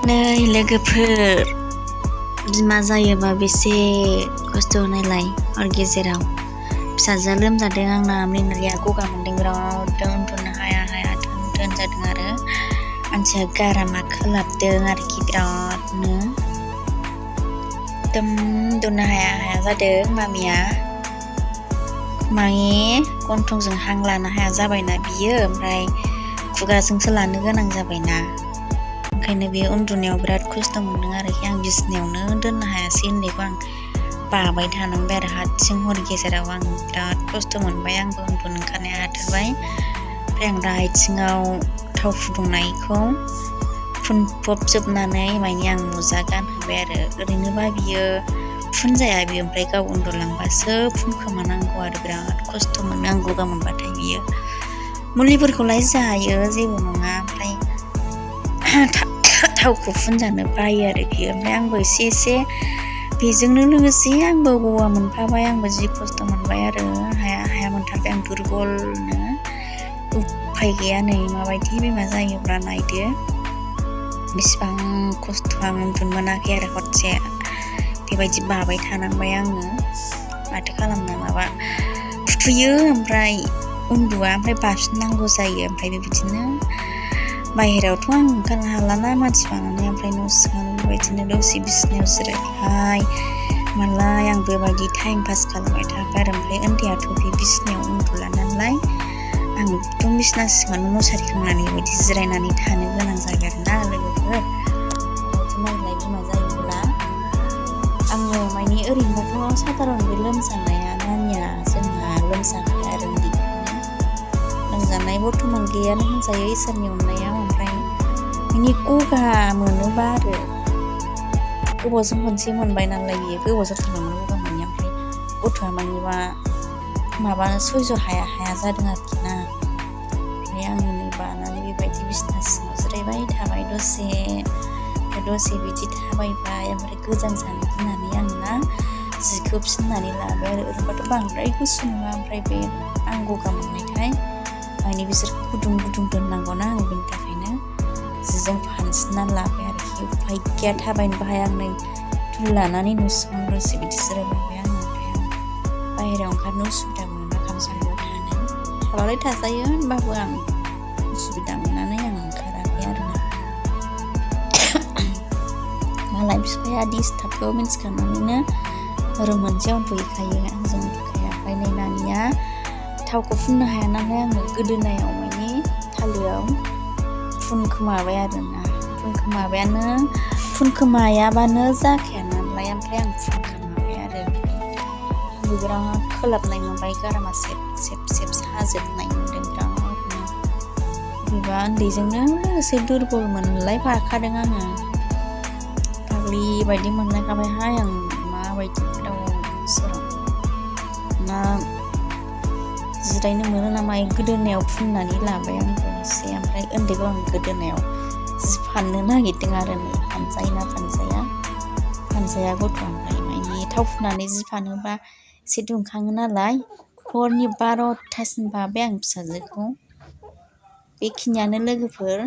नै लोगोफोर, बिमा जायोबा बेसे खस्थ' नायलाय हर गेजेराव। फिसाजोआ लोमजादों आंना, मेलेरिया गगा मोनदों बिराद, उन्दुनो हाया थोन जादों आरो मानसिया गारामा खोलाबदों आरोखि बिरादनो। एकदम उन्दुनो हाया जादों मामिया। मानि गन्थंजों हां लानो हाया जाबायना बियो, ओमफ्राय खुगाजोंसो लानो गोनां जाबायना, ओंखायनो बे उन्दुनायाव बिराद खस्थ' मोनदों आरोखि। आं बिसिनायावनो दोननो हायासै, उन्दैखौ आं बाबाय थानांबाय आरो हारसिं हर गेजेराव। आं बिराद खस्थ' मोनबाय, आंबो उन्दुनो ओंखारनो हाथारबाय। ओमफ्राय आं दा आथिङाव थाव फुदुंनायखौ फुनफबजोबनानै मानि आं मुजा गानहोबाय आरो। ओरैनोबा बियो फुनजाया बियो, ओमफ्राय गाव उन्दुलांबासो फुनखोमानांगौ आरो। बिराद खस्थ' मोनो आं गगा मोनबाथाय बियो। मुलिफोरखौलाय जायो, जेबो नङा, ओमफ्राय थावखौ फुनजानो बायो आरो बियो। ओमफ्राय आंबो एसे बेजोंनो लोगोसे आंबो गगा मोनफाबाय, आंबो जि खस्थ' मोनबाय आरो हाया मोनथारबाय आं दुरबलनो। उफाय गैया, नै माबायदि बेमार जायोब्ला नायदो बेसेबां खस्थ'। आं उन्दुनो मोनाखै आरो हरसे, बेबायदि बाबाय थानांबाय आङो। माथो खालामनो, माबा फुथुयो ओमफ्राय उन्दुआ, ओमफ्राय बाफिननांगौ जायो। ओमफ्राय बेबायदिनो बाहेरायावथ' आं ओंखारनो हालाना मानसि बानानै, ओमफ्राय न' सिङावनो बेबायदिनो दसे बिसिनायाव जिरायबाय मालाय आं बेबायदि टाइम पास खालामबाय थाबाय आरो। ओमफ्राय उन्दैयाथ' बे बिसिनायाव उन्दुला नालाय, आं एकदम बिसिना सिङावनो मुसारि खोंनानै बेबायदि जिरायनानै थानो गोनां जायो आरोना लोगोफोर। बेबायदि नायलाय बिमा जायोब्ला आङो मानि ओरैनोबाथ' साधारन बे लोमजानाया नानिया जोंहा लोमजाखाया आरो उन्दैनिफ्रायनो। लोमजानाय बर्थमान गैयानो होनजायो इसोरनि अननायाव। ओमफ्राय मानि गगा मोनोबा आरो गोबावजों खनसे मोनबाय नालाय, बियो गोबाव जाथारबायमोन गगा मोननाया। ओमफ्राय गथ'आ मानिबा माबा सयज' हाया जादों आरोखि ना। ओमफ्राय आङो नै बानानै बेबायदि बिसिना सिङाव जिरायबाय थाबाय दसे बिदि थाबायबाय। ओमफ्राय गोजां जानो गिनानै आं ना जि खोबसिननानै लाबाय आरो। ओरैनोबाथ' बांद्राय गुसु नङा, ओमफ्राय बे आं गगा मोननायखाय माने बिसोरखौ गुदुं दोननांगौ ना, आं बेनि थाखायनो जिजों फानसिननानै लाबाय आरोखि। उफाय गैया, थाबायनोबो हाया। आं नै थुल लानानै न' सिङाव दसे बिदि जिरायबाय आङो। ओमफ्राय आं बाहेरायाव ओंखारनो उसुबिदा मोनो, खामसालियाव थाबालाय थाजायो, होनबाबो आं उसुबिदा मोननानै आं ओंखाराखै आरोना। मालाय बिफाया डिस्टार्बखौ मिन्थिखानानैनो रुम मोनसेयाव उन्दुहैखायो, आंजों उन्दुखाया। ओमफ्राय नै नानिया थावखौ फुननो हाया नालाय, आङो गोदोनायाव मानि थालोआव फुनखोमाबाय आरोना। फुनखोमायाबानो जाखाया नालाय, ओमफ्राय आं फुनखोमाबाय आरो। ओमफ्राय आंबो बिराद खोलाबनाय मोनबाय, गारामा सेब साजोबनाय मोनदों बिरादनो। बोरैबा उन्दैजोंनो लोगोसे दुरबल मोनलायफाखादों आङो। फाग्लि बायदि मोनलायखाबायहाय आं, माबायदि गोदाव सोराव ना जिरायनो मोनो नामा गोदोनायाव फुननानै लाबाय आंबो एसे। ओमफ्राय उन्दैखौ आं गोदोनायाव जि फाननो नागिरदों आरो। नै फानजायोना फानजाया गथ'आ। ओमफ्राय मानि थाव फुननानै जि फानोबा एसे दुंखाङो नालाय, हरनि 12थासिम बाबाय आं फिसाजोखौ। बेखिनियानो लोगोफोर।